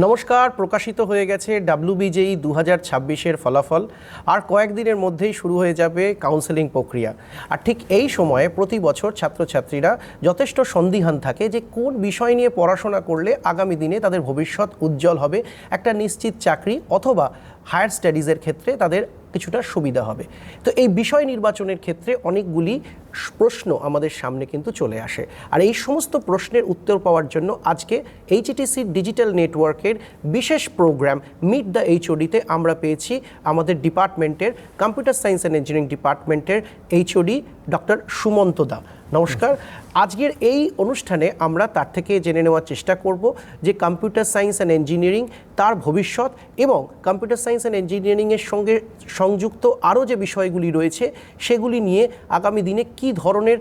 নমস্কার। প্রকাশিত হয়ে গেছে WBJEE 2026-এর ফলাফল। আর কয়েকদিনের মধ্যেই শুরু হয়ে যাবে কাউন্সেলিং প্রক্রিয়া। আর ঠিক এই সময়ে প্রতি বছর ছাত্রছাত্রীরা যথেষ্ট সন্দিহান থাকে যে কোন বিষয় নিয়ে পড়াশোনা করলে আগামী দিনে তাদের ভবিষ্যৎ উজ্জ্বল হবে, একটা নিশ্চিত চাকরি অথবা হায়ার স্টাডিজের ক্ষেত্রে তাদের কিছুটা সুবিধা হবে। তো এই বিষয় নির্বাচনের ক্ষেত্রে অনেকগুলি প্রশ্ন আমাদের সামনে কিন্তু চলে আসে। আর এই সমস্ত প্রশ্নের উত্তর পাওয়ার জন্য আজকে HETC ডিজিটাল নেটওয়ার্কের বিশেষ প্রোগ্রাম মিট দ্য HOD-তে আমরা পেয়েছি আমাদের ডিপার্টমেন্টের কম্পিউটার সায়েন্স অ্যান্ড ইঞ্জিনিয়ারিং ডিপার্টমেন্টের HOD ডক্টর সুমন্ত দা। নমস্কার। আজকের এই অনুষ্ঠানে আমরা তার থেকে জেনে নেওয়ার চেষ্টা করব যে কম্পিউটার সায়েন্স অ্যান্ড ইঞ্জিনিয়ারিং তার ভবিষ্যৎ এবং কম্পিউটার সায়েন্স অ্যান্ড ইঞ্জিনিয়ারিংয়ের সঙ্গে সংযুক্ত আরও যে বিষয়গুলি রয়েছে সেগুলি নিয়ে আগামী দিনে কী ধরনের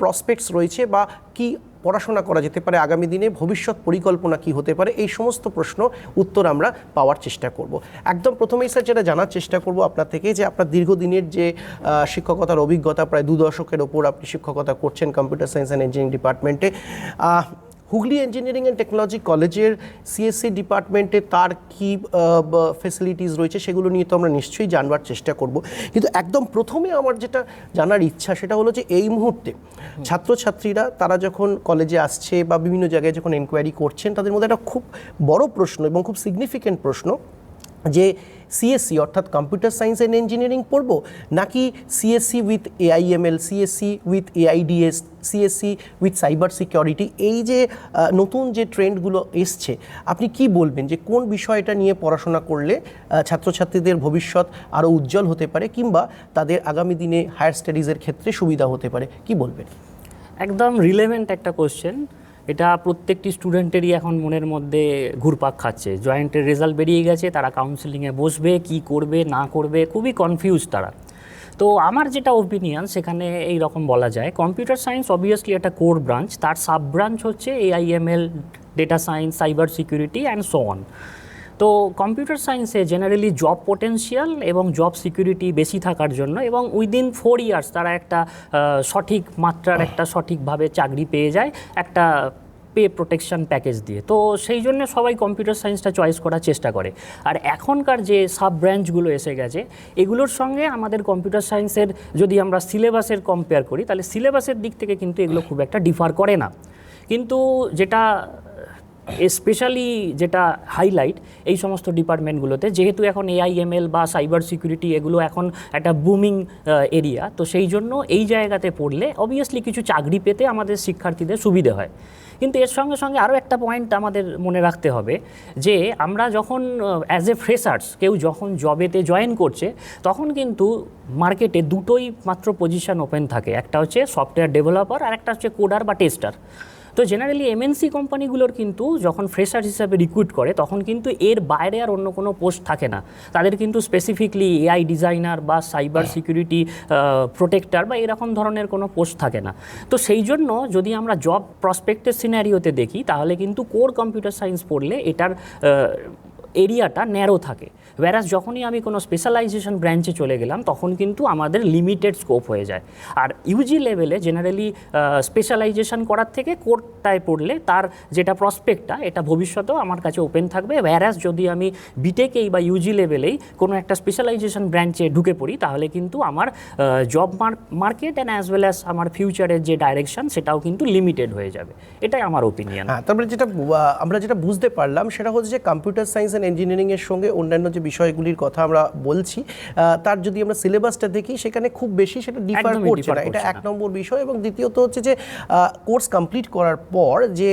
প্রসপেক্টস রয়েছে বা কী পড়াশোনা করা যেতে পারে আগামী দিনে, ভবিষ্যৎ পরিকল্পনা কি হতে পারে, এই সমস্ত প্রশ্ন উত্তর আমরা পাওয়ার চেষ্টা করব। একদম প্রথমেই স্যার যেটা জানার চেষ্টা করব আপনার থেকে যে আপনার দীর্ঘদিনের যে শিক্ষকতার অভিজ্ঞতা, প্রায় 2 দশকের ওপর আপনি শিক্ষকতা করছেন কম্পিউটার সায়েন্স অ্যান্ড ইঞ্জিনিয়ারিং ডিপার্টমেন্টে। হুগলি ইঞ্জিনিয়ারিং অ্যান্ড টেকনোলজি কলেজের CSE ডিপার্টমেন্টে তার কী ফেসিলিটিস রয়েছে সেগুলো নিয়ে তো আমরা নিশ্চয়ই জানবার চেষ্টা করব। কিন্তু একদম প্রথমে আমার যেটা জানার ইচ্ছা সেটা হলো যে এই মুহূর্তে ছাত্রছাত্রীরা তারা যখন কলেজে আসছে বা বিভিন্ন জায়গায় যখন এনকোয়ারি করছেন, তাদের মধ্যে একটা খুব বড় প্রশ্ন এবং খুব সিগনিফিক্যান্ট প্রশ্ন যে CSE অর্থাৎ কম্পিউটার সায়েন্স অ্যান্ড ইঞ্জিনিয়ারিং পড়বো নাকি CSE with AIML, CSE with AIDS, CSE with cyber security, এই যে নতুন যে ট্রেন্ডগুলো এসছে, আপনি কি বলবেন যে কোন বিষয়টা নিয়ে পড়াশোনা করলে ছাত্রছাত্রীদের ভবিষ্যৎ আরও উজ্জ্বল হতে পারে কিংবা তাদের আগামী দিনে হায়ার স্টাডিজের ক্ষেত্রে সুবিধা হতে পারে, কি বলবেন? একদম রিলেভেন্ট একটা কোশ্চেন। এটা প্রত্যেকটি স্টুডেন্টেরই এখন মনের মধ্যে ঘুরপাক খাচ্ছে। জয়েন্টের রেজাল্ট বেরিয়ে গেছে, তারা কাউন্সেলিংয়ে বসবে, কি করবে না করবে, খুবই কনফিউজ তারা। তো আমার যেটা ওপিনিয়ন সেখানে এই রকম বলা যায়, কম্পিউটার সায়েন্স অবভিয়াসলি একটা কোর ব্রাঞ্চ, তার সাব ব্রাঞ্চ হচ্ছে AIML, data science, cyber security and so on. তো কম্পিউটার সায়েন্সে জেনারেলি জব পোটেনশিয়াল এবং জব সিকিউরিটি বেশি থাকার জন্য এবং উইদিন 4 ইয়ার্স তারা একটা সঠিক মাত্রার একটা সঠিকভাবে চাকরি পেয়ে যায় একটা পে প্রোটেকশন প্যাকেজ দিয়ে। তো সেই জন্য সবাই কম্পিউটার সায়েন্সটা চয়েস করার চেষ্টা করে। আর এখনকার যে সাব ব্রাঞ্চগুলো এসে গেছে এগুলোর সঙ্গে আমাদের কম্পিউটার সায়েন্সের যদি আমরা সিলেবাসের কম্পেয়ার করি তাহলে সিলেবাসের দিক থেকে কিন্তু এগুলো খুব একটা ডিফার করে না। কিন্তু যেটা স্পেশালি যেটা হাইলাইট এই সমস্ত ডিপার্টমেন্টগুলোতে, যেহেতু এখন AIML বা সাইবার সিকিউরিটি এগুলো এখন একটা বুমিং এরিয়া, তো সেই জন্য এই জায়গাতে পড়লে অবভিয়াসলি কিছু চাকরি পেতে আমাদের শিক্ষার্থীদের সুবিধে হয়। কিন্তু এর সঙ্গে সঙ্গে আরও একটা পয়েন্ট আমাদের মনে রাখতে হবে যে আমরা যখন অ্যাজ এ ফ্রেশার্স কেউ যখন জবেতে জয়েন করছে তখন কিন্তু মার্কেটে দুটোই মাত্র পজিশন ওপেন থাকে, একটা হচ্ছে সফটওয়্যার ডেভেলপার আর একটা হচ্ছে কোডার বা টেস্টার। তো জেনারেলি MNC কোম্পানিগুলোর কিন্তু যখন ফ্রেশার হিসাবে রিক্রুট করে তখন কিন্তু এর বাইরে আর অন্য কোনো পোস্ট থাকে না। তাদের কিন্তু স্পেসিফিকলি AI ডিজাইনার বা সাইবার সিকিউরিটি প্রোটেক্টর বা এরকম ধরনের কোনো পোস্ট থাকে না। তো সেই জন্য যদি আমরা জব প্রসপেক্টের সিনারিওতে দেখি তাহলে কিন্তু কোর কম্পিউটার সায়েন্স পড়লে এটার এরিয়াটা ন্যারো থাকে। ওয়্যারাস যখনই আমি কোনো স্পেশালাইজেশন ব্রাঞ্চে চলে গেলাম তখন কিন্তু আমাদের লিমিটেড স্কোপ হয়ে যায়। আর ইউজি লেভেলে জেনারেলি স্পেশালাইজেশন করার থেকে কোর্সটায় পড়লে তার যেটা প্রসপেক্টটা এটা ভবিষ্যতেও আমার কাছে ওপেন থাকবে। ওয়্যারাস যদি আমি বিটেকেই বা ইউজি লেভেলেই কোনো একটা স্পেশালাইজেশন ব্রাঞ্চে ঢুকে পড়ি তাহলে কিন্তু আমার job market and as well as আমার ফিউচারের যে ডাইরেকশন সেটাও কিন্তু লিমিটেড হয়ে যাবে। এটাই আমার ওপিনিয়ন। হ্যাঁ, তারপরে যেটা আমরা যেটা বুঝতে পারলাম সেটা হচ্ছে যে কম্পিউটার সায়েন্স অ্যান্ড ইঞ্জিনিয়ারিংয়ের সঙ্গে অন্যান্য যে বিষয়গুলির কথা আমরা বলছি তার যদি আমরা সিলেবাসটা দেখি সেখানে খুব বেশি সেটা ডিফার করছে না, এটা এক নম্বর বিষয়। এবং দ্বিতীয়ত হচ্ছে যে কোর্স কমপ্লিট করার পর যে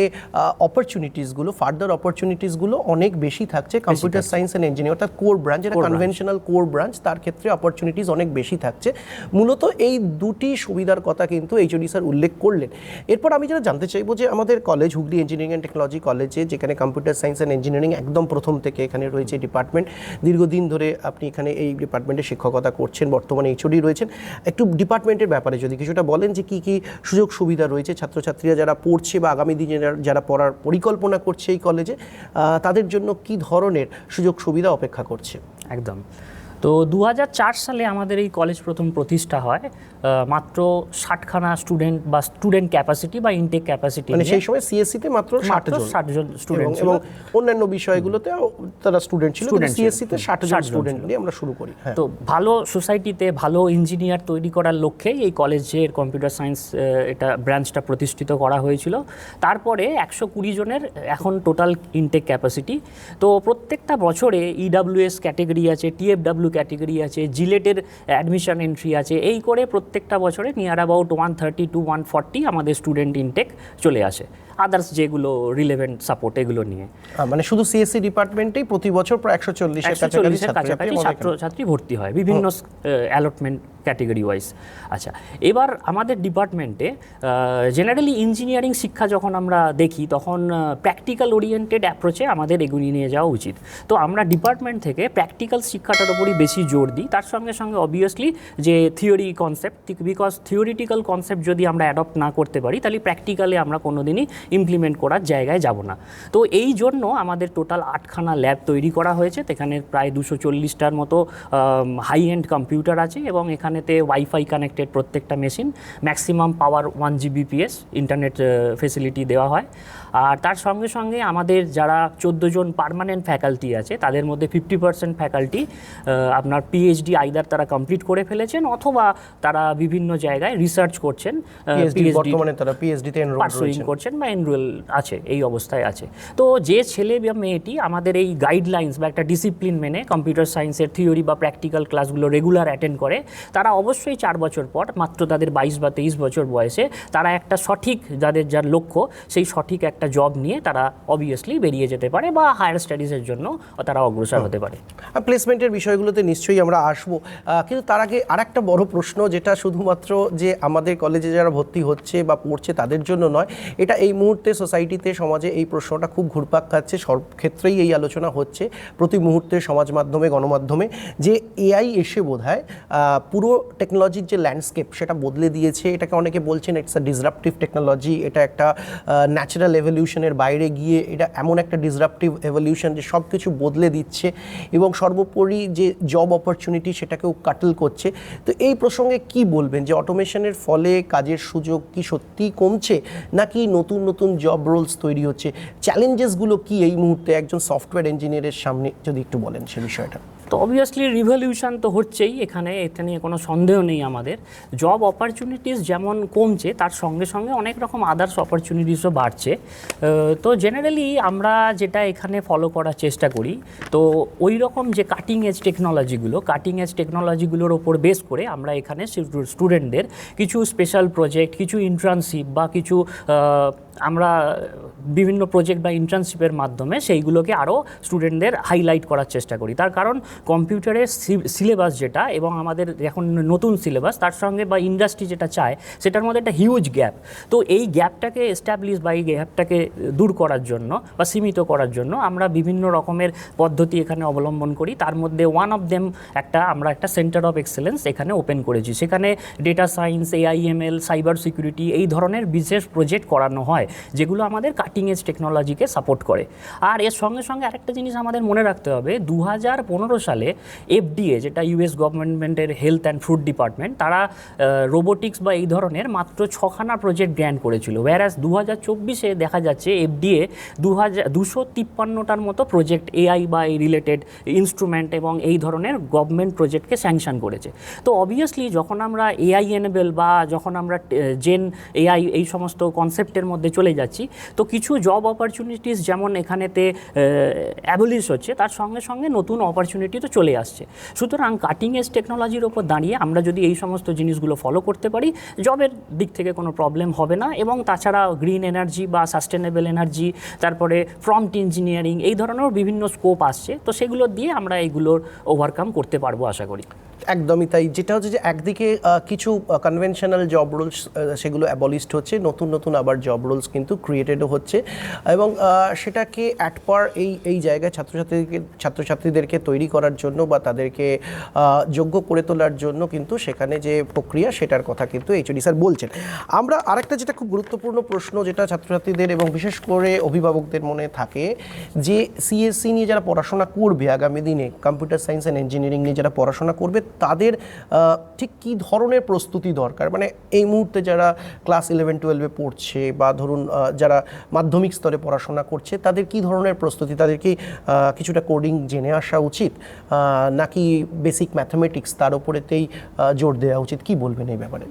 অপরচুনিটিসগুলো, ফার্দার অপরচুনিটিসগুলো অনেক বেশি থাকছে কম্পিউটার সায়েন্স অ্যান্ড ইঞ্জিনিয়ারিং অর্থাৎ কোর ব্রাঞ্চ, যেটা কনভেনশনাল কোর ব্রাঞ্চ, তার ক্ষেত্রে অপরচুনিটিস অনেক বেশি থাকছে। মূলত এই দুটি সুবিধার কথা কিন্তু HOD স্যার উল্লেখ করলেন। এরপর আমি যেটা জানতে চাইবো যে আমাদের college Hooghly engineering and technology কলেজে, যেখানে কম্পিউটার সায়েন্স অ্যান্ড ইঞ্জিনিয়ারিং একদম প্রথম থেকে এখানে রয়েছে ডিপার্টমেন্ট, দীর্ঘদিন ধরে আপনি এখানে এই ডিপার্টমেন্টে শিক্ষকতা করছেন, বর্তমানে HOD রয়েছেন, একটু ডিপার্টমেন্টের ব্যাপারে যদি কিছুটা বলেন যে কী কী সুযোগ সুবিধা রয়েছে ছাত্রছাত্রীরা যারা পড়ছে বা আগামী দিনে যারা পড়ার পরিকল্পনা করছে এই কলেজে, তাদের জন্য কী ধরনের সুযোগ সুবিধা অপেক্ষা করছে? একদম। তো 2004 সালে আমাদের এই কলেজ প্রথম প্রতিষ্ঠা হয়। মাত্র 60খানা স্টুডেন্ট বা স্টুডেন্ট ক্যাপাসিটি বা ইনটেক ক্যাপাসিটি, মানে সেই সময় সিএসসি তে মাত্র 60 জন স্টুডেন্ট এবং অন্যান্য বিষয়গুলোতে তারা স্টুডেন্ট ছিল, সিএসসি তে 60 জন স্টুডেন্ট নিয়ে আমরা শুরু করি। তো ভালো সোসাইটিতে ভালো ইঞ্জিনিয়ার তৈরি করার লক্ষ্যে এই কলেজের কম্পিউটার সায়েন্স এটা ব্রাঞ্চটা প্রতিষ্ঠিত করা হয়েছিল। তারপরে 120 জনের এখন টোটাল ইনটেক ক্যাপাসিটি। তো প্রত্যেকটা বছরে ইডাব্লিউএস ক্যাটেগরি আছে, টিএফডাব্লিউ ক্যাটেগরি আছে, জিলেটের অ্যাডমিশন এন্ট্রি আছে, এই করে প্রত্যেকটা বছরে নিয়ার অ্যাবাউট 130 to 140 আমাদের স্টুডেন্ট ইনটেক চলে আসে। আদার্স যেগুলো রিলেভেন্ট সাপোর্ট এগুলো নিয়ে মানে শুধু সিএসসি ডিপার্টমেন্টেই প্রতি বছর প্রায় 140-এর কাছাকাছি ছাত্রছাত্রী ভর্তি হয় বিভিন্ন অ্যালটমেন্ট ক্যাটেগরি ওয়াইজ। আচ্ছা, এবার আমাদের ডিপার্টমেন্টে জেনারেলি ইঞ্জিনিয়ারিং শিক্ষা যখন আমরা দেখি তখন প্র্যাকটিক্যাল ওরিয়েন্টেড অ্যাপ্রোচে আমাদের এগিয়ে নিয়ে যাওয়া উচিত। তো আমরা ডিপার্টমেন্ট থেকে প্র্যাকটিক্যাল শিক্ষাটার উপরই বেশি জোর দিই, তার সঙ্গে সঙ্গে অবভিয়াসলি যে theory concept, because theoretical concept যদি আমরা অ্যাডপ্ট না করতে পারি তাহলে প্র্যাকটিক্যালে আমরা কোনোদিনই ইমপ্লিমেন্ট করার জায়গায় যাব না। তো এই জন্য আমাদের টোটাল 8খানা ল্যাব তৈরি করা হয়েছে। এখানে প্রায় 240টার মতো হাই এন্ড কম্পিউটার আছে এবং এখানেতে ওয়াইফাই কানেক্টেড প্রত্যেকটা machine, maximum power 1 Gbps internet facility দেওয়া হয়। আর তার সঙ্গে সঙ্গে আমাদের যারা 14 জন পার্মানেন্ট ফ্যাকাল্টি আছে তাদের মধ্যে 50% ফ্যাকাল্টি আপনার পিএইচডি আইদার তারা কমপ্লিট করে ফেলেছেন অথবা তারা বিভিন্ন জায়গায় রিসার্চ করছেন, বর্তমানে তারা পিএইচডিতে এনরোল করছেন বা এনরোল আছে, এই অবস্থায় আছে। তো যে ছেলে বা মেয়েটি আমাদের এই গাইডলাইন্স বা একটা ডিসিপ্লিন মেনে কম্পিউটার সায়েন্সের থিওরি বা প্র্যাকটিক্যাল ক্লাসগুলো রেগুলার অ্যাটেন্ড করে, তারা অবশ্যই 4 বছর পর মাত্র তাদের 22 বা 23 বছর বয়সে তারা একটা সঠিক যার লক্ষ্য সেই সঠিক একটা জব নিয়ে তারা অবভিয়াসলি বেরিয়ে যেতে পারে বা হায়ার স্টাডিজের জন্য তারা অগ্রসর হতে পারে। প্লেসমেন্টের বিষয়গুলোতে নিশ্চয়ই আমরা আসবো, কিন্তু তার আগে আরেকটা বড় প্রশ্ন, যেটা শুধুমাত্র যে আমাদের কলেজে যারা ভর্তি হচ্ছে বা পড়ছে তাদের জন্য নয়, এটা এই মুহূর্তে সোসাইটিতে সমাজে এই প্রশ্নটা খুব ঘুরপাক খাচ্ছে, সব ক্ষেত্রেই এই আলোচনা হচ্ছে প্রতি মুহূর্তে সমাজ মাধ্যমে গণমাধ্যমে, যে এআই এসে বোধহয় পুরো টেকনোলজির যে ল্যান্ডস্কেপ সেটা বদলে দিয়েছে। এটাকে অনেকে বলছেন ইটস আ ডিসরাপটিভ টেকনোলজি, এটা একটা ন্যাচারাল এভলিউশনের বাইরে গিয়ে এটা এমন একটা ডিসরাপটিভ এভলিউশন যে সব কিছু বদলে দিচ্ছে এবং সর্বোপরি যে জব অপরচুনিটি সেটাকেও কাটল করছে। তো এই প্রসঙ্গে কি বলবেন যে অটোমেশনের ফলে কাজের সুযোগ কি সত্যিই কমছে নাকি নতুন নতুন জব রোলস তৈরি হচ্ছে? চ্যালেঞ্জেসগুলো কি এই মুহূর্তে একজন সফটওয়্যার ইঞ্জিনিয়ারের সামনে, যদি একটু বলেন সে বিষয়টা। তো অবভিয়াসলি রিভলিউশন তো হচ্ছেই, এটা নিয়ে কোনো সন্দেহ নেই। আমাদের জব অপরচুনিটিস যেমন কমছে তার সঙ্গে সঙ্গে অনেক রকম আদার্স অপরচুনিটিসও বাড়ছে। তো জেনারেলি আমরা যেটা এখানে ফলো করার চেষ্টা করি, তো ওই রকম যে কাটিং এজ টেকনোলজিগুলোর ওপর বেস করে আমরা এখানে স্টুডেন্টদের কিছু স্পেশাল প্রজেক্ট, কিছু ইন্টার্নশিপ বা কিছু আমরা বিভিন্ন প্রজেক্ট বা ইন্টার্নশিপের মাধ্যমে সেইগুলোকে আরও স্টুডেন্টদের হাইলাইট করার চেষ্টা করি। তার কারণ কম্পিউটারের সিলেবাস যেটা এবং আমাদের এখন নতুন সিলেবাস তার সঙ্গে বা ইন্ডাস্ট্রি যেটা চায় সেটার মধ্যে একটা হিউজ গ্যাপ। তো এই গ্যাপটাকে এস্টাবলিশ বা এই গ্যাপটাকে দূর করার জন্য বা সীমিত করার জন্য আমরা বিভিন্ন রকমের পদ্ধতি এখানে অবলম্বন করি। তার মধ্যে ওয়ান অফ দেম আমরা একটা সেন্টার অফ এক্সেলেন্স এখানে ওপেন করেছি। সেখানে data science, AIML, cyber security এই ধরনের বিশেষ প্রজেক্ট করানো হয় যেগুলো আমাদের কাটিং এজ টেকনোলজিকে সাপোর্ট করে। আর এর সঙ্গে সঙ্গে আরেকটা জিনিস আমাদের মনে রাখতে হবে, 2015 সালে এফডিএ যেটা ইউএস গভর্নমেন্টের হেলথ অ্যান্ড ফুড ডিপার্টমেন্ট, তারা রোবোটিক্স বা এই ধরনের মাত্র 6খানা প্রজেক্ট গ্র্যান্ট করেছিল। ওয়্যারাস 2024-এ দেখা যাচ্ছে এফডিএ 253টার মতো প্রজেক্ট এআই বা এই রিলেটেড ইনস্ট্রুমেন্ট এবং এই ধরনের গভর্নমেন্ট প্রজেক্টকে স্যাংশন করেছে। তো অবভিয়াসলি যখন আমরা এআই এনেবল বা যখন আমরা জেন এআই এই সমস্ত কনসেপ্টের মধ্যে চলে যাচ্ছি, তো কিছু জব অপরচুনিটিস যেমন এখানেতে অ্যাবলিশ হচ্ছে, তার সঙ্গে সঙ্গে নতুন অপরচুনিটি তো চলে আসছে। সুতরাং কাটিং এজ টেকনোলজির ওপর দাঁড়িয়ে আমরা যদি এই সমস্ত জিনিসগুলো ফলো করতে পারি, জবের দিক থেকে কোনো প্রবলেম হবে না। এবং তাছাড়া গ্রিন এনার্জি বা সাস্টেনেবল এনার্জি, তারপরে প্রম্পট ইঞ্জিনিয়ারিং এই ধরনের বিভিন্ন স্কোপ আসছে, তো সেগুলো দিয়ে আমরা এইগুলোর ওভারকাম করতে পারবো আশা করি। একদমই তাই। যেটা হচ্ছে যে একদিকে কিছু কনভেনশনাল জব রোলস সেগুলো অ্যাবলিশড হচ্ছে, নতুন নতুন আবার জব রোলস কিন্তু ক্রিয়েটেডও হচ্ছে এবং সেটাকে অ্যাট পার এই জায়গায় ছাত্রছাত্রীদেরকে তৈরি করার জন্য বা তাদেরকে যোগ্য করে তোলার জন্য কিন্তু সেখানে যে প্রক্রিয়া সেটার কথা কিন্তু এইচওডি স্যার বলছেন। আমরা আরেকটা যেটা খুব গুরুত্বপূর্ণ প্রশ্ন যেটা ছাত্রছাত্রীদের এবং বিশেষ করে অভিভাবকদের মনে থাকে, যে সিএসসি নিয়ে যারা পড়াশোনা করবে আগামী দিনে, কম্পিউটার সায়েন্স অ্যান্ড ইঞ্জিনিয়ারিং নিয়ে যারা পড়াশোনা করবে তাদের ঠিক কী ধরনের প্রস্তুতি দরকার, মানে এই মুহূর্তে যারা ক্লাস 11-12-এ পড়ছে বা ধরুন যারা মাধ্যমিক স্তরে পড়াশোনা করছে, তাদের কি ধরনের প্রস্তুতি? তাদের কি কিছুটা কোডিং জেনে আসা উচিত, নাকি বেসিক ম্যাথমেটিক্স তার উপরেতেই জোর দেওয়া উচিত? কি বলবেন এই ব্যাপারে?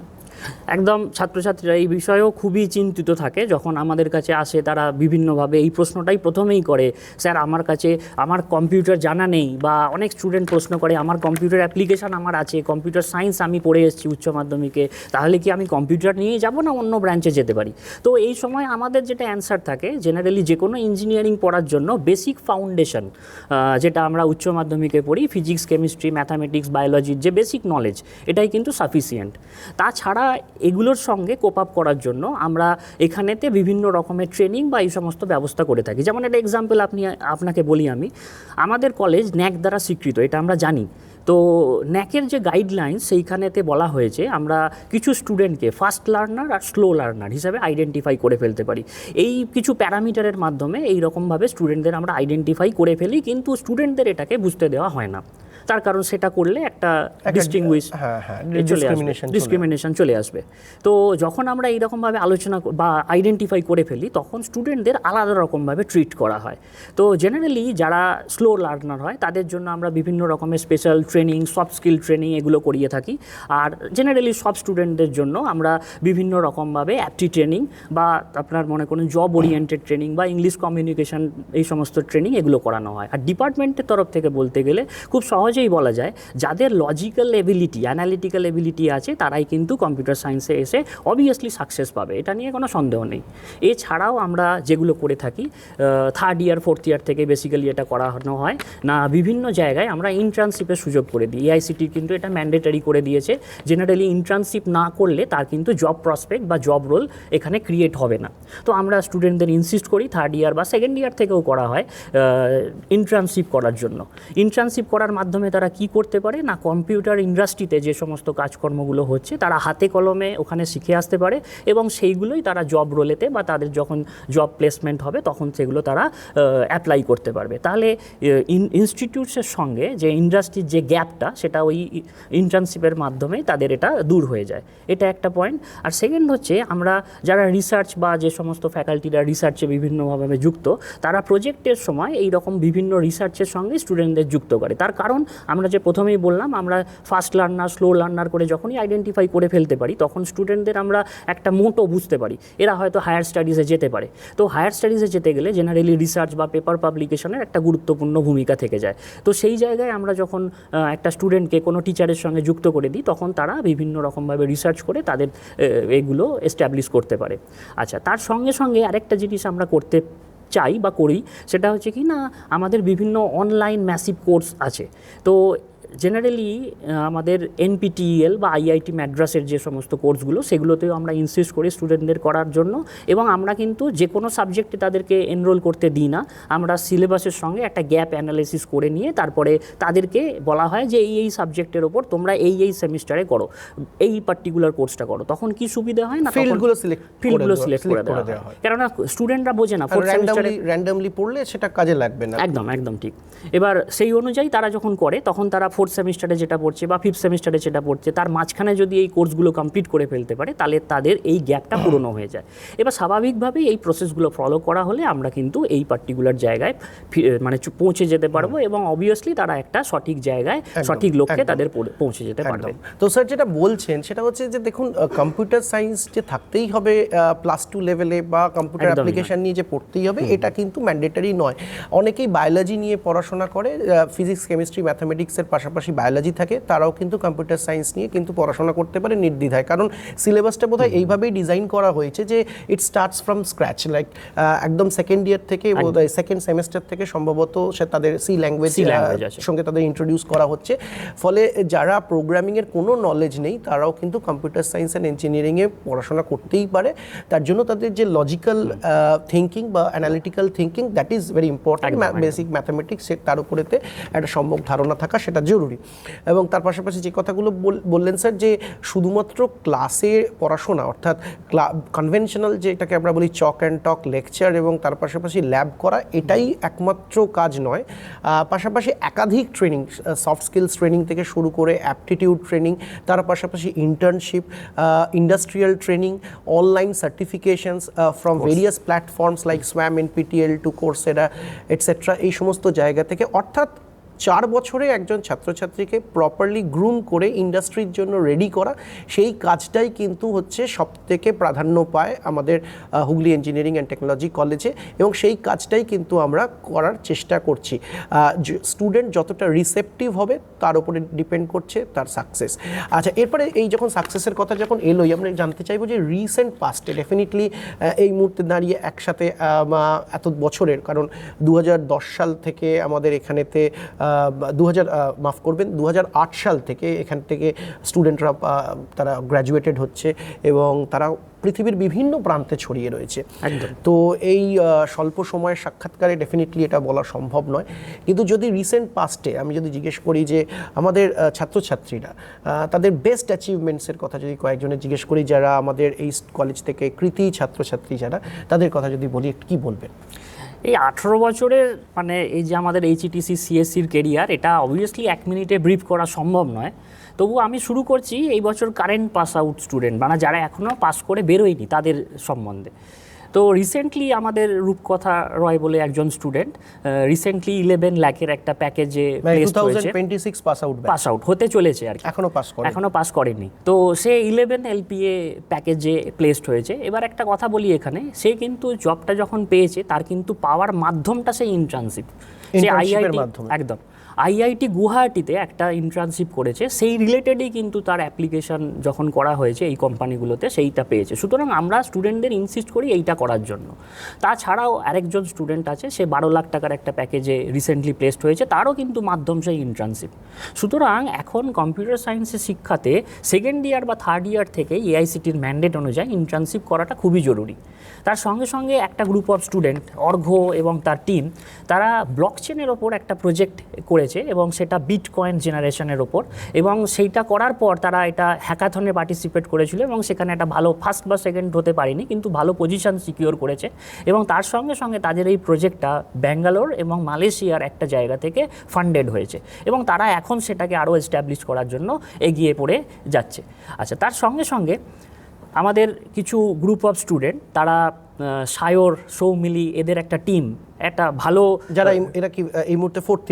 একদম, ছাত্রছাত্রীরা এই বিষয়েও খুবই চিন্তিত থাকে। যখন আমাদের কাছে আসে তারা বিভিন্নভাবে এই প্রশ্নটাই প্রথমেই করে, স্যার আমার কাছে আমার কম্পিউটার জানা নেই, বা অনেক স্টুডেন্ট প্রশ্ন করে আমার কম্পিউটার অ্যাপ্লিকেশান আমার আছে, কম্পিউটার সায়েন্স আমি পড়ে এসেছি উচ্চ মাধ্যমিকে, তাহলে কি আমি কম্পিউটার নিয়েই যাব না অন্য ব্রাঞ্চে যেতে পারি? তো এই সময় আমাদের যেটা অ্যান্সার থাকে, জেনারেলি যে কোনো ইঞ্জিনিয়ারিং পড়ার জন্য বেসিক ফাউন্ডেশন যেটা আমরা উচ্চ মাধ্যমিকে পড়ি, ফিজিক্স, কেমিস্ট্রি, ম্যাথামেটিক্স, বায়োলজির যে বেসিক নলেজ, এটাই কিন্তু সাফিসিয়েন্ট। তাছাড়া এগুলোর সঙ্গে কোপ আপ করার জন্য আমরা এখানেতে বিভিন্ন রকমের ট্রেনিং বা এই সমস্ত ব্যবস্থা করে থাকি। যেমন একটা এক্সাম্পল আপনাকে বলি, আমাদের কলেজ ন্যাক দ্বারা স্বীকৃত, এটা আমরা জানি। তো ন্যাকের যে গাইডলাইন, সেইখানেতে বলা হয়েছে আমরা কিছু স্টুডেন্টকে ফাস্ট লার্নার আর স্লো লার্নার হিসাবে আইডেন্টিফাই করে ফেলতে পারি। এই কিছু প্যারামিটারের মাধ্যমে এই রকমভাবে স্টুডেন্টদের আমরা আইডেন্টিফাই করে ফেলি, কিন্তু স্টুডেন্টদের এটাকে বুঝতে দেওয়া হয় না। তার কারণ সেটা করলে একটা ডিসক্রিমিনেশন চলে আসবে। তো যখন আমরা এইরকমভাবে আলোচনা বা আইডেন্টিফাই করে ফেলি, তখন স্টুডেন্টদের আলাদা রকমভাবে ট্রিট করা হয়। তো জেনারেলি যারা স্লো লার্নার হয় তাদের জন্য আমরা বিভিন্ন রকমের special training, soft skill training এগুলো করিয়ে থাকি। আর জেনারেলি সব স্টুডেন্টদের জন্য আমরা বিভিন্ন রকমভাবে অ্যাপটি ট্রেনিং বা আপনার মনে করুন জব ওরিয়েন্টেড ট্রেনিং বা ইংলিশ কমিউনিকেশন, এই সমস্ত ট্রেনিং এগুলো করানো হয়। আর ডিপার্টমেন্টের তরফ থেকে বলতে গেলে খুব সহজেই বলা যায়, যাদের লজিক্যাল এবিলিটি, অ্যানালিটিক্যাল এবিলিটি আছে, তারাই কিন্তু কম্পিউটার সায়েন্সে এসে অবভিয়াসলি সাকসেস পাবে, এটা নিয়ে কোনো সন্দেহ নেই। এছাড়াও আমরা যেগুলো করে থাকি, থার্ড ইয়ার, ফোর্থ ইয়ার থেকে বেসিক্যালি এটা করানো হয় না, বিভিন্ন জায়গায় আমরা ইন্টার্নশিপের সুযোগ করে দিই। এআইসিটি কিন্তু এটা ম্যান্ডেটারি করে দিয়েছে। জেনারেলি ইন্টার্নশিপ না করলে তার কিন্তু জব প্রসপেক্ট বা জব রোল এখানে ক্রিয়েট হবে না। তো আমরা স্টুডেন্টদের ইনসিস্ট করি, থার্ড ইয়ার বা সেকেন্ড ইয়ার থেকেও করা হয়, ইন্টার্নশিপ করার জন্য। ইন্টার্নশিপ করার মাধ্যমে তারা কি করতে পারে না, কম্পিউটার ইন্ডাস্ট্রিতে যে সমস্ত কাজকর্মগুলো হচ্ছে তারা হাতে কলমে ওখানে শিখে আসতে পারে, এবং সেইগুলোই তারা জব রোলেতে বা তাদের যখন জব প্লেসমেন্ট হবে তখন সেগুলো তারা অ্যাপ্লাই করতে পারবে। তাহলে ইনস্টিটিউটসের সঙ্গে যে ইন্ডাস্ট্রির যে গ্যাপটা, সেটা ওই ইন্টার্নশিপের মাধ্যমেই তাদের এটা দূর হয়ে যায়। এটা একটা পয়েন্ট। আর সেকেন্ড হচ্ছে, আমরা যারা রিসার্চ বা যে সমস্ত ফ্যাকাল্টিরা রিসার্চে বিভিন্নভাবে যুক্ত, তারা প্রজেক্টের সময় এই রকম বিভিন্ন রিসার্চের সঙ্গে স্টুডেন্টদের যুক্ত করে। তার কারণ আমরা যে প্রথমেই বললাম, আমরা ফাস্ট লার্নার, স্লো লার্নার করে যখনই আইডেন্টিফাই করে ফেলতে পারি, তখন স্টুডেন্টদের আমরা একটা মোটো বুঝতে পারি, এরা হয়তো হায়ার স্টাডিজে যেতে পারে। তো হায়ার স্টাডিজে যেতে গেলে জেনারেলি রিসার্চ বা পেপার পাবলিকেশনের একটা গুরুত্বপূর্ণ ভূমিকা থেকে যায়। তো সেই জায়গায় আমরা যখন একটা স্টুডেন্টকে কোনো টিচারের সঙ্গে যুক্ত করে দিই, তখন তারা বিভিন্ন রকমভাবে রিসার্চ করে তাদের এগুলো এস্টাবলিশ করতে পারে। আচ্ছা, তার সঙ্গে সঙ্গে আরেকটা জিনিস আমরা করতে চাই বা করি, সেটা হচ্ছে কি না, আমাদের বিভিন্ন অনলাইন ম্যাসিভ কোর্স আছে। তো জেনারেলি আমাদের এনপিটিইএল বা আইআইটি ম্যাড্রাসের যে সমস্ত কোর্সগুলো, সেগুলোতেও আমরা ইনসিস্ট করি স্টুডেন্টদের করার জন্য। এবং আমরা কিন্তু যে কোনো সাবজেক্টে তাদেরকে এনরোল করতে দিই না, আমরা সিলেবাসের সঙ্গে একটা গ্যাপ অ্যানালাইসিস করে নিয়ে তারপরে তাদেরকে বলা হয় যে এই সাবজেক্টের ওপর তোমরা এই সেমিস্টারে করো, এই পার্টিকুলার কোর্সটা করো। তখন কি সুবিধা হয় না, ফিল্ডগুলো সিলেক্ট করে দেওয়া হয়, কেননা স্টুডেন্টরা বোঝে না র্যান্ডমলি পড়লে সেটা কাজে লাগবে না। একদম ঠিক। এবার সেই অনুযায়ী তারা যখন করে, তখন তারা ফোর্থ সেমিস্টারে যেটা পড়ছে বা ফিফথ সেমিস্টারে যেটা পড়ছে, তার মাঝখানে যদি এই কোর্সগুলো কমপ্লিট করে ফেলতে পারে, তাহলে তাদের এই গ্যাপটা পূরণ হয়ে যায়। এবার স্বাভাবিকভাবেই এই প্রসেসগুলো ফলো করা হলে আমরা কিন্তু এই পার্টিকুলার জায়গায় মানে পৌঁছে যেতে পারবো, এবং অবভিয়াসলি তারা একটা সঠিক জায়গায় সঠিক লক্ষ্যে তাদের পৌঁছে যেতে পারবে। তো স্যার যেটা বলছেন সেটা হচ্ছে যে দেখুন, কম্পিউটার সায়েন্স যে থাকতেই হবে +2 লেভেলে বা কম্পিউটার অ্যাপ্লিকেশন নিয়ে যে পড়তেই হবে, এটা কিন্তু ম্যান্ডেটারি নয়। অনেকেই বায়োলজি নিয়ে পড়াশোনা করে, ফিজিক্স, কেমিস্ট্রি, ম্যাথামেটিক্সের পাশাপাশি বায়োলজি থাকে, তারাও কিন্তু কম্পিউটার সায়েন্স নিয়ে কিন্তু পড়াশোনা করতে পারে নির্দ্বিধায়। কারণ সিলেবাসটা বোধহয় এইভাবেই ডিজাইন করা হয়েছে যে it starts from scratch, like একদম সেকেন্ড ইয়ার থেকে, সেকেন্ড সেমেস্টার থেকে সম্ভবত সে তাদের সি ল্যাঙ্গুয়েজ সঙ্গে তাদের ইন্ট্রোডিউস করা হচ্ছে। ফলে যারা প্রোগ্রামিংয়ের কোনো নলেজ নেই, তারাও কিন্তু কম্পিউটার সায়েন্স অ্যান্ড ইঞ্জিনিয়ারিংয়ে পড়াশোনা করতেই পারে। তার জন্য তাদের যে লজিক্যাল থিঙ্কিং বা analytical thinking, that is very important. Basic mathematics, তার উপরেতে একটা সম্যক ধারণা থাকা সেটা জরুরি। জরুরি। এবং তার পাশাপাশি যে কথাগুলো বললেন স্যার, যে শুধুমাত্র ক্লাসে পড়াশোনা অর্থাৎ কনভেনশনাল যেটাকে আমরা বলি চক অ্যান্ড টক লেকচার এবং তার পাশাপাশি ল্যাব করা, এটাই একমাত্র কাজ নয়। পাশাপাশি একাধিক ট্রেনিং, সফট স্কিলস ট্রেনিং থেকে শুরু করে অ্যাপটিটিউড ট্রেনিং, তার পাশাপাশি internship, industrial training, online certifications from various platforms like SWAM, NPTEL to Coursera et cetera, এই সমস্ত জায়গা থেকে, অর্থাৎ 4 বছরে একজন ছাত্রছাত্রীকে প্রপারলি গ্রুম করে ইন্ডাস্ট্রির জন্য রেডি করা, সেই কাজটাই কিন্তু হচ্ছে সবথেকে প্রাধান্য পায় আমাদের হুগলি ইঞ্জিনিয়ারিং অ্যান্ড টেকনোলজি কলেজে, এবং সেই কাজটাই কিন্তু আমরা করার চেষ্টা করছি। স্টুডেন্ট যতটা রিসেপটিভ হবে তার উপরে ডিপেন্ড করছে তার সাকসেস। আচ্ছা, এরপরে এই যখন সাকসেসের কথা যখন এলোই, আমরা জানতে চাইবো যে রিসেন্ট পাস্টে ডেফিনেটলি এই মুহূর্তে দাঁড়িয়ে একসাথে এত বছরের, কারণ 2010 সাল থেকে আমাদের এখানেতে 2008 সাল থেকে এখান থেকে স্টুডেন্টরা তারা গ্র্যাজুয়েটেড হচ্ছে এবং তারা পৃথিবীর বিভিন্ন প্রান্তে ছড়িয়ে রয়েছে। তো এই স্বল্প সময়ের সাক্ষাৎকারে ডেফিনেটলি এটা বলা সম্ভব নয়, কিন্তু যদি রিসেন্ট পাস্টে আমি যদি জিজ্ঞেস করি যে আমাদের ছাত্রছাত্রীরা তাদের বেস্ট অ্যাচিভমেন্টসের কথা যদি কয়েকজনের জিজ্ঞেস করি, যারা আমাদের এই কলেজ থেকে কৃতি ছাত্রছাত্রী যারা, তাদের কথা যদি বলি, কি বলবেন? এই 18 বছরের মানে এই যে আমাদের HETC CSCর কেরিয়ার, এটা অবভিয়াসলি 1 মিনিটে ব্রিফ করা সম্ভব নয়। তবু আমি শুরু করছি এই বছর কারেন্ট পাস আউট স্টুডেন্ট, মানে যারা এখনও পাস করে বেরোয়নি তাদের সম্বন্ধে। তো রিসেন্টলি আমাদের রূপকথা রয় বলে একজন স্টুডেন্ট রিসেন্টলি 11 লাখের একটা প্যাকেজে পাস আউট হতে চলেছে আর কি, এখনো পাস করেনি। তো সে 11 LPA প্যাকেজে প্লেসড হয়েছে। এবার একটা কথা বলি এখানে, সে কিন্তু জবটা যখন পেয়েছে তার কিন্তু পাওয়ার মাধ্যমটা সেই ইন্টার্নশিপ, সে IIT, একদম IIT গুয়াহাটিতে একটা ইন্টার্নশিপ করেছে, সেই রিলেটেডই কিন্তু তার অ্যাপ্লিকেশন যখন করা হয়েছে এই কোম্পানিগুলোতে সেইটা পেয়েছে। সুতরাং আমরা স্টুডেন্টদের ইনসিস্ট করি এইটা করার জন্য। তাছাড়াও আরেকজন স্টুডেন্ট আছে, সে 12 লাখ টাকার একটা প্যাকেজে রিসেন্টলি প্লেসড হয়েছে, তারও কিন্তু মাধ্যম সেই ইন্টার্নশিপ। সুতরাং এখন কম্পিউটার সায়েন্সের শিক্ষাতে সেকেন্ড ইয়ার বা থার্ড ইয়ার থেকে AICTর ম্যান্ডেট অনুযায়ী ইন্টার্নশিপ করাটা খুবই জরুরি। তার সঙ্গে সঙ্গে একটা গ্রুপ অফ স্টুডেন্ট অর্ঘ্য এবং তার টিম, তারা ব্লকচেনের ওপর একটা প্রজেক্ট করেছে এবং সেটা বিটকয়েন জেনারেশনের ওপর, এবং সেইটা করার পর তারা এটা হ্যাকাথনে পার্টিসিপেট করেছিল এবং সেখানে একটা ভালো ফার্স্ট বা সেকেন্ড হতে পারেনি, কিন্তু ভালো পজিশন সিকিওর করেছে। এবং তার সঙ্গে সঙ্গে তাদের এই প্রজেক্টটা ব্যাঙ্গালোর এবং মালয়েশিয়ার একটা জায়গা থেকে ফান্ডেড হয়েছে এবং তারা এখন সেটাকে আরও এস্টাবলিশ করার জন্য এগিয়ে পড়ে যাচ্ছে। আচ্ছা, তার সঙ্গে সঙ্গে আমাদের কিছু গ্রুপ অফ স্টুডেন্ট, তারা সায়র, সৌমিলি, এদের একটা টিম, একটা ভালো, যারা এরা কি এই মুহূর্তে ফোর্থ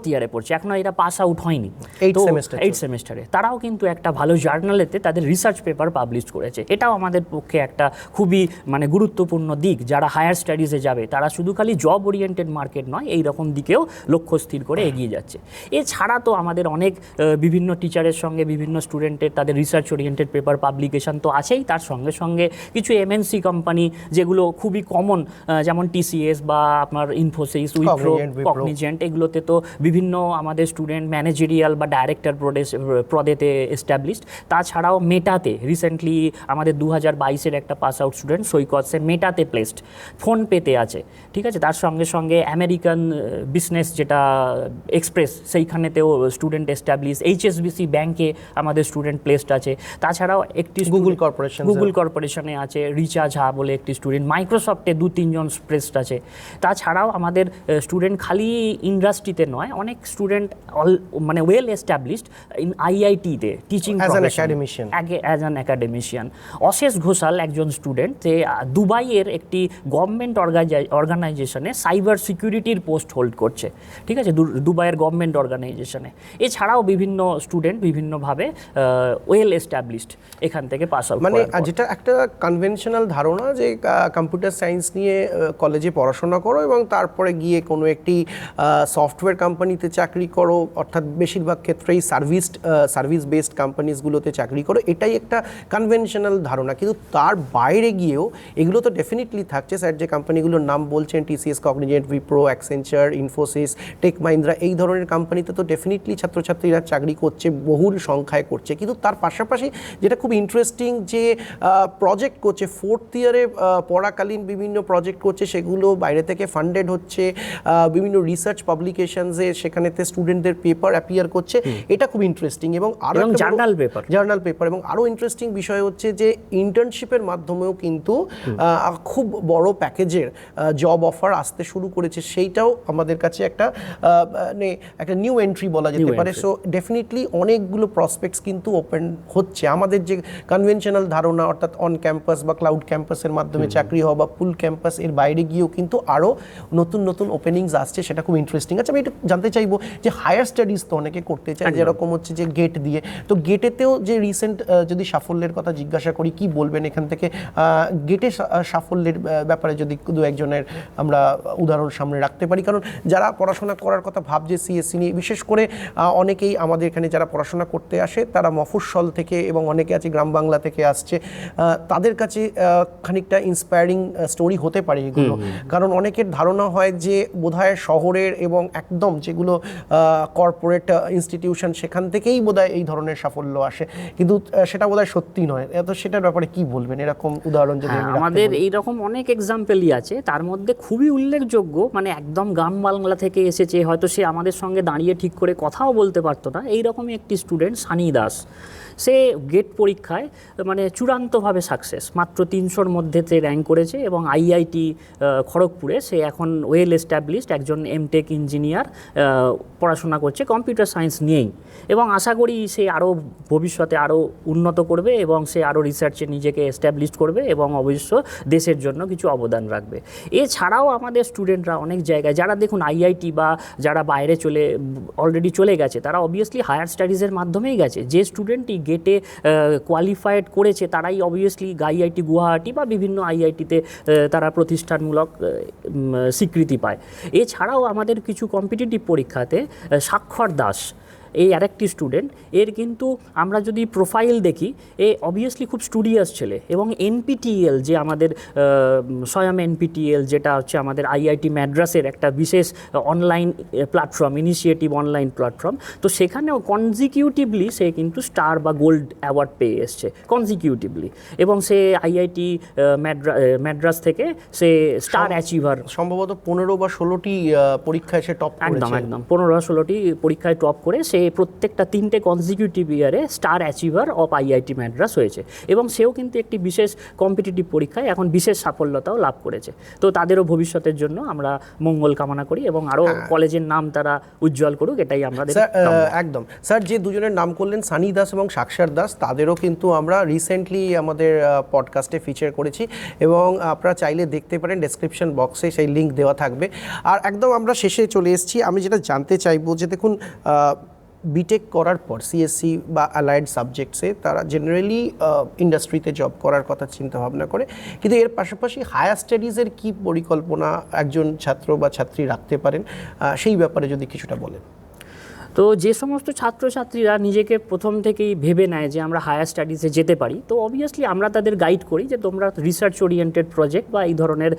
ইয়ারে পড়ছে, এখনো এরা পাস আউট হয়নি 8 সেমেস্টারে, তারাও কিন্তু একটা ভালো জার্নালেতে তাদের রিসার্চ পেপার পাবলিশ করেছে। এটাও আমাদের পক্ষে একটা খুবই মানে গুরুত্বপূর্ণ দিক। যারা হায়ার স্টাডিজে যাবে তারা শুধু খালি জব ওরিয়েন্টেড মার্কেট নয়, এই রকম দিকেও লক্ষ্য স্থির করে এগিয়ে যাচ্ছে। এছাড়া তো আমাদের অনেক বিভিন্ন টিচারের সঙ্গে বিভিন্ন স্টুডেন্টের তাদের রিসার্চ ওরিয়েন্টেড পেপার পাবলিকেশন তো আছেই, তার সঙ্গে সঙ্গে কিছু MNC কোম্পানি যেগুলো খুবই কমন, যেমন TCS বা আপনার ইনফোসিস, উইপ্রো, কগনিজেন্ট, এগুলোতে তো বিভিন্ন আমাদের স্টুডেন্ট ম্যানেজেরিয়াল বা ডাইরেক্টর পদেতে এস্টাবলিশড। তাছাড়াও মেটাতে রিসেন্টলি আমাদের 2022-এর একটা পাস আউট স্টুডেন্ট সৈকত, সে মেটাতে প্লেসড, ফোনপেতে আছে, ঠিক আছে। তার সঙ্গে সঙ্গে আমেরিকান বিজনেস যেটা এক্সপ্রেস, সেইখানেতেও স্টুডেন্ট এস্টাবলিশ। HSBC ব্যাংকে আমাদের স্টুডেন্ট প্লেসড আছে। তাছাড়াও একটি গুগল কর্পোরেশনে আছে, রিচা ঝা বলে একটি স্টুডেন্ট, মাইক্রোসফটে 2-3 জন প্লেসড আছে। তাছাড়াও আমাদের স্টুডেন্ট খালি ইন্ডাস্ট্রিতে নয়, অনেক স্টুডেন্ট মানে ওয়েল এস্টাবলিশড ইন IIT-তে teaching as an academician. Ashesh Ghoshal একজন স্টুডেন্ট, যে দুবাইয়ের একটি গভর্নমেন্ট অর্গানাইজেশনে সাইবার সিকিউরিটির পোস্ট হোল্ড করছে, ঠিক আছে, দুবাইয়ের গভর্নমেন্ট অর্গানাইজেশনে। এছাড়াও বিভিন্ন স্টুডেন্ট বিভিন্নভাবে ওয়েল এস্টাবলিশড এখান থেকে পাস আউট। মানে যেটা একটা কনভেনশনাল ধারণা যে কম্পিউটার সায়েন্স নিয়ে কলেজে পড়াশোনা করো এবং তারপরে গিয়ে কোনো একটি সফটওয়্যার কোম্পানিতে চাকরি করো, অর্থাৎ বেশিরভাগ ক্ষেত্রেই সার্ভিস বেসড কোম্পানিজগুলোতে চাকরি করো, এটাই একটা কনভেনশনাল ধারণা। কিন্তু তার বাইরে গিয়েও এগুলো তো ডেফিনেটলি থাকছে। স্যার যে কোম্পানিগুলোর নাম বলছেন, TCS, Cognizant, Wipro, Accenture, Infosys, Tech Mahindra, এই ধরনের কোম্পানিতে তো ডেফিনেটলি ছাত্রছাত্রীরা চাকরি করছে, বহুল সংখ্যায় করছে। কিন্তু তার পাশাপাশি যেটা খুব ইন্টারেস্টিং, যে প্রজেক্ট করছে, ফোর্থ ইয়ারে পড়াকালীন বিভিন্ন প্রজেক্ট করছে, সেগুলো বাইরে থেকে ফান্ডেড হচ্ছে, বিভিন্ন রিসার্চ পাবলিকেশনসে সেখানেতে স্টুডেন্টদের পেপার অ্যাপিয়ার করছে, এটা খুব ইন্টারেস্টিং। এবং আরও জার্নাল পেপার, এবং আরও ইন্টারেস্টিং বিষয় হচ্ছে যে ইন্টার্নশিপের মাধ্যমেও কিন্তু খুব বড় প্যাকেজের জব অফার আসতে শুরু করেছে, সেইটাও আমাদের কাছে একটা নিউ এন্ট্রি বলা যেতে পারে। সো ডেফিনেটলি অনেকগুলো প্রসপেক্টস কিন্তু ওপেন হচ্ছে। আমাদের যে কনভেনশনাল ধারণা, অর্থাৎ অন ক্যাম্পাস বা ক্লাউড ক্যাম্পাসের মাধ্যমে চাকরি হওয়া বা ফুল ক্যাম্পাস, এর বাইরে গিয়েও কিন্তু আরও নতুন নতুন ওপেনিংস আসছে, সেটা খুব ইন্টারেস্টিং। আচ্ছা, আমি একটু জানতে চাইবো যে হায়ার স্টাডিজ তো অনেকে করতে চায়, যেরকম হচ্ছে যে গেট দিয়ে, তো গেটেতেও যে রিসেন্ট যদি সাফল্যের কথা জিজ্ঞাসা করি, কি বলবেন এখান থেকে গেটে সাফল্যের ব্যাপারে যদি দু একজনের আমরা উদাহরণ সামনে রাখতে পারি? কারণ যারা পড়াশোনা করার কথা ভাবছে সিএসসি নিয়ে, বিশেষ করে অনেকেই আমাদের এখানে যারা পড়াশোনা করতে আসে তারা মফস্বল থেকে এবং অনেকে আছে গ্রাম বাংলা থেকে আসছে, তাদের কাছে খানিকটা ইন্সপায়ারিং স্টোরি হতে পারে এগুলো। কারণ অনেকের ধারণা হয় যে বোধহয় শহরের এবং একদম যেগুলো কর্পোরেট ইনস্টিটিউশন সেখান থেকেই বোধহয় এই ধরনের সাফল্য আসে, কিন্তু সেটা বোধহয় সত্যি নয়। তো সেটার ব্যাপারে কি বলবেন, এরকম উদাহরণ যদি আমাদের এইরকম অনেক এক্সাম্পলই আছে, তার মধ্যে খুবই উল্লেখযোগ্য, মানে একদম গ্রাম বাংলা থেকে এসেছে, হয়তো সে আমাদের সঙ্গে দাঁড়িয়ে ঠিক করে কথাও বলতে পারতো না, এইরকমই একটি স্টুডেন্ট সানি দাস। সে গেট পরীক্ষায় মানে চূড়ান্তভাবে সাকসেস, মাত্র 300-র মধ্যে সে র্যাঙ্ক করেছে, এবং আইআইটি খড়গপুরে সে এখন ওয়েল এস্টাবলিশড একজন এমটেক ইঞ্জিনিয়ার, পড়াশোনা করছে কম্পিউটার সায়েন্স নিয়েই, এবং আশা করি সে আরও ভবিষ্যতে আরও উন্নত করবে এবং সে আরও রিসার্চে নিজেকে এস্টাবলিশ করবে এবং অবশ্য দেশের জন্য কিছু অবদান রাখবে। এছাড়াও আমাদের স্টুডেন্টরা অনেক জায়গায়, যারা দেখুন আইআইটি বা যারা বাইরে অলরেডি চলে গেছে, তারা অবভিয়াসলি হায়ার স্টাডিজের মাধ্যমেই গেছে। যে স্টুডেন্টই গেটে কোয়ালিফাইড করেছে তারাই অবভিয়াসলি আইআইটি গুয়াহাটি বা বিভিন্ন আইআইটিতে তারা প্রতিষ্ঠানমূলক স্বীকৃতি পায়। এছাড়াও আমাদের কিছু কম্পিটিটিভ পরীক্ষাতে স্বাক্ষর দাস এই আরেকটি স্টুডেন্ট, এর কিন্তু আমরা যদি প্রোফাইল দেখি, এ অবভিয়াসলি খুব স্টুডিয়াস ছেলে, এবং এনপিটিএল যে আমাদের স্বয়ং এনপিটিএল, যেটা হচ্ছে আমাদের আইআইটি ম্যাড্রাসের একটা বিশেষ online platform, initiative online platform, তো সেখানেও কনজিকিউটিভলি সে কিন্তু স্টার বা গোল্ড অ্যাওয়ার্ড পেয়ে এসছে কনজিকিউটিভলি, এবং সে আইআইটি ম্যাড্রাস থেকে সে স্টার অ্যাচিভার, সম্ভবত 15 বা 16টি পরীক্ষায় সে টপ করেছে। একদম 15-16টি পরীক্ষায় টপ করে সে প্রত্যেকটা 3টে কনজিকিউটিভ ইয়ারে star achiever of IIT Madras হয়েছে, এবং সেও কিন্তু একটি বিশেষ কম্পিটিটিভ পরীক্ষায় এখন বিশেষ সাফল্যতাও লাভ করেছে। তো তাদেরও ভবিষ্যতের জন্য আমরা মঙ্গল কামনা করি এবং আরও কলেজের নাম তারা উজ্জ্বল করুক, এটাই আমাদের। একদম স্যার, যে দুজনের নাম করলেন সানি দাস এবং সাক্ষর দাস, তাদেরও কিন্তু আমরা রিসেন্টলি আমাদের পডকাস্টে ফিচার করেছি, এবং আপনারা চাইলে দেখতে পারেন, ডেসক্রিপশন বক্সে সেই লিঙ্ক দেওয়া থাকবে। আর একদম আমরা শেষে চলে এসেছি। আমি যেটা জানতে চাইবো যে দেখুন, বিটেক করার পর সিএসসি বা অ্যালাইড সাবজেক্টসে তারা জেনারেলি ইন্ডাস্ট্রিতে জব করার কথা চিন্তা ভাবনা করে, কিন্তু এর পাশাপাশি হায়ার স্টাডিজের কী পরিকল্পনা একজন ছাত্র বা ছাত্রী রাখতে পারেন, সেই ব্যাপারে যদি কিছুটা বলেন। তো যে সমস্ত ছাত্রছাত্রীরা নিজেকে প্রথম থেকেই ভেবে নেয় যে আমরা হায়ার স্টাডিজে যেতে পারি, তো অবভিয়াসলি আমরা তাদের গাইড করি যে তোমরা রিসার্চ ওরিয়েন্টেড প্রজেক্ট বা এই ধরনের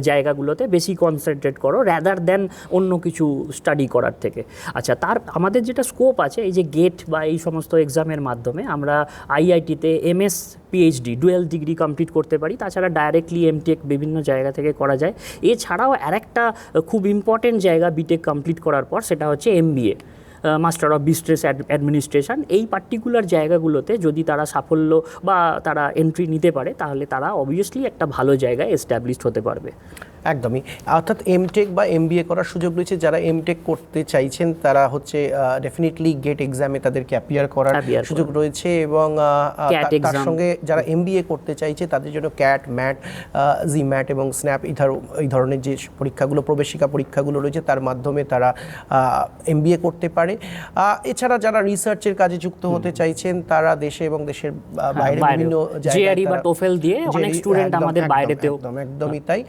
জায়গাগুলোতে বেশি কনসেন্ট্রেট করো রাদার দ্যান অন্য কিছু স্টাডি করার থেকে। আচ্ছা, আমাদের যেটা স্কোপ আছে, এই যে গেট বা এই সমস্ত এক্সামের মাধ্যমে আমরা আইআইটিতে MS PhD dual degree complete করতে পারি, তাছাড়া ডাইরেক্টলি এমটেক বিভিন্ন জায়গা থেকে করা যায়। এছাড়াও আরেকটা খুব ইম্পর্টেন্ট জায়গা বিটেক কমপ্লিট করার পর, সেটা হচ্ছে MBA, master of business administration. এই পার্টিকুলার জায়গাগুলোতে যদি তারা সাফল্য বা তারা এন্ট্রি নিতে পারে, তাহলে তারা অবভিয়াসলি একটা ভালো জায়গায় এস্টাবলিশড হতে পারবে। একদমই, অর্থাৎ এমটেক বা এমবিএ করার সুযোগ রয়েছে। যারা এমটেক করতে চাইছেন তারা হচ্ছে ডেফিনেটলি গেট এক্সামে তাদেরকে অ্যাপিয়ার করার সুযোগ রয়েছে, এবং তার সঙ্গে যারা এমবিএ করতে চাইছে তাদের জন্য ক্যাট, ম্যাট, জিম্যাট এবং স্ন্যাপ এই ধরনের যে পরীক্ষাগুলো, প্রবেশিকা পরীক্ষাগুলো রয়েছে, তার মাধ্যমে তারা এমবিএ করতে পারে। এছাড়া যারা রিসার্চের কাজে যুক্ত হতে চাইছেন তারা দেশে এবং দেশের বাইরে বিভিন্ন জায়গায় বা টোফেল দিয়ে অনেক স্টুডেন্ট আমাদের বাইরেতেও, একদমই তাই।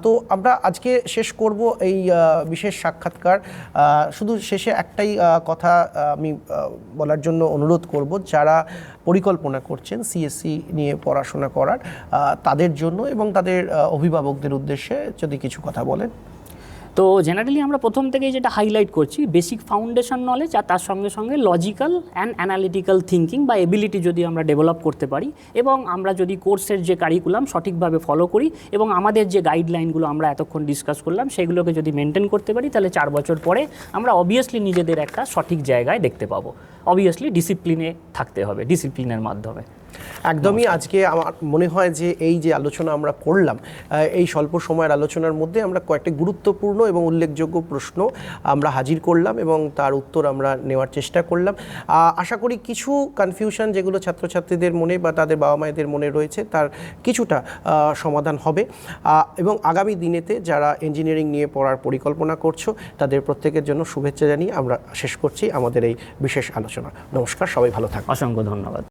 তো আমরা আজকে শেষ করব এই বিশেষ সাক্ষাৎকার। শুধু শেষে একটাই কথা আমি বলার জন্য অনুরোধ করব, যারা পরিকল্পনা করছেন সিএসসি নিয়ে পড়াশোনা করার, তাদের জন্য এবং তাদের অভিভাবকদের উদ্দেশ্যে যদি কিছু কথা বলেন। তো জেনারেলি আমরা প্রথম থেকেই যেটা হাইলাইট করছি বেসিক ফাউন্ডেশন নলেজ, আর তার সঙ্গে সঙ্গে লজিক্যাল অ্যান্ড অ্যানালিটিক্যাল থিঙ্কিং বা এবিলিটি যদি আমরা ডেভেলপ করতে পারি, এবং আমরা যদি কোর্সের যে কারিকুলাম সঠিকভাবে ফলো করি এবং আমাদের যে গাইডলাইনগুলো আমরা এতক্ষণ ডিসকাস করলাম সেগুলোকে যদি মেনটেন করতে পারি, তাহলে 4 বছর পরে আমরা অবভিয়াসলি নিজেদের একটা সঠিক জায়গায় দেখতে পাবো। অবভিয়াসলি ডিসিপ্লিনে থাকতে হবে, ডিসিপ্লিনের মাধ্যমে। একদমই। আজকে আমার মনে হয় যে এই যে আলোচনা আমরা করলাম, এই স্বল্প সময়ের আলোচনার মধ্যে আমরা কয়েকটি গুরুত্বপূর্ণ এবং উল্লেখযোগ্য প্রশ্ন আমরা হাজির করলাম এবং তার উত্তর আমরা নেওয়ার চেষ্টা করলাম। আশা করি কিছু কনফিউশন যেগুলো ছাত্রছাত্রীদের মনে বা তাদের বাবা মায়েদের মনে রয়েছে তার কিছুটা সমাধান হবে, এবং আগামী দিনেতে যারা ইঞ্জিনিয়ারিং নিয়ে পড়ার পরিকল্পনা করছো তাদের প্রত্যেকের জন্য শুভেচ্ছা জানিয়ে আমরা শেষ করছি আমাদের এই বিশেষ আলোচনা। নমস্কার, সবাই ভালো থাকুন। অসংখ্য ধন্যবাদ।